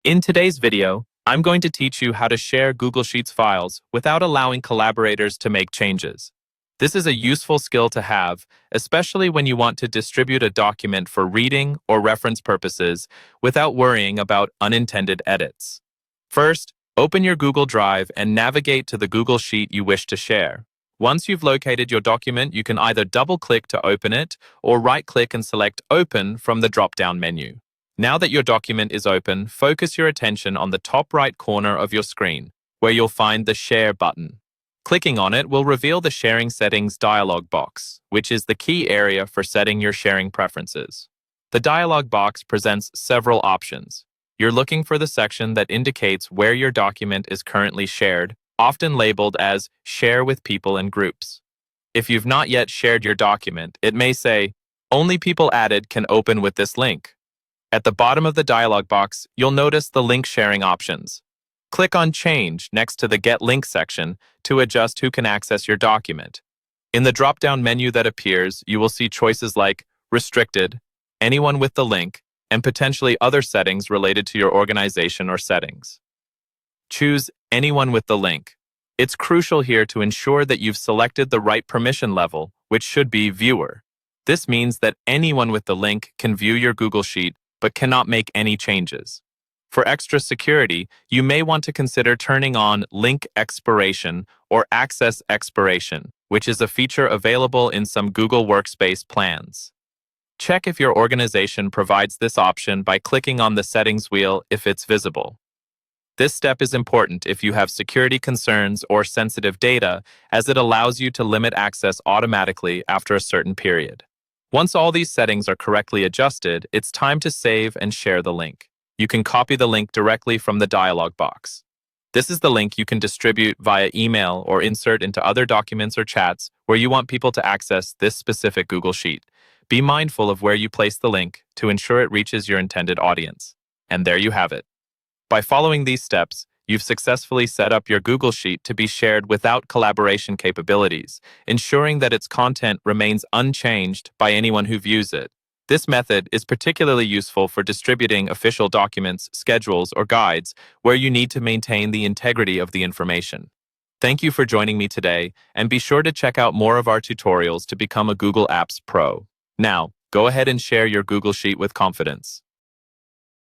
In today's video, I'm going to teach you how to share Google Sheets files without allowing collaborators to make changes. This is a useful skill to have, especially when you want to distribute a document for reading or reference purposes without worrying about unintended edits. First, open your Google Drive and navigate to the Google Sheet you wish to share. Once you've located your document, you can either double-click to open it or right-click and select Open from the drop-down menu. Now that your document is open, focus your attention on the top right corner of your screen, where you'll find the Share button. Clicking on it will reveal the Sharing Settings dialog box, which is the key area for setting your sharing preferences. The dialog box presents several options. You're looking for the section that indicates where your document is currently shared, often labeled as Share with People and Groups. If you've not yet shared your document, it may say, Only people added can open with this link. At the bottom of the dialog box, you'll notice the link sharing options. Click on Change next to the Get Link section to adjust who can access your document. In the drop-down menu that appears, you will see choices like Restricted, Anyone with the link, and potentially other settings related to your organization or settings. Choose Anyone with the link. It's crucial here to ensure that you've selected the right permission level, which should be Viewer. This means that anyone with the link can view your Google Sheet but cannot make any changes. For extra security, you may want to consider turning on Link Expiration or Access Expiration, which is a feature available in some Google Workspace plans. Check if your organization provides this option by clicking on the Settings wheel if it's visible. This step is important if you have security concerns or sensitive data, as it allows you to limit access automatically after a certain period. Once all these settings are correctly adjusted, it's time to save and share the link. You can copy the link directly from the dialog box. This is the link you can distribute via email or insert into other documents or chats where you want people to access this specific Google Sheet. Be mindful of where you place the link to ensure it reaches your intended audience. And there you have it. By following these steps, you've successfully set up your Google Sheet to be shared without collaboration capabilities, ensuring that its content remains unchanged by anyone who views it. This method is particularly useful for distributing official documents, schedules, or guides where you need to maintain the integrity of the information. Thank you for joining me today, and be sure to check out more of our tutorials to become a Google Apps Pro. Now, go ahead and share your Google Sheet with confidence.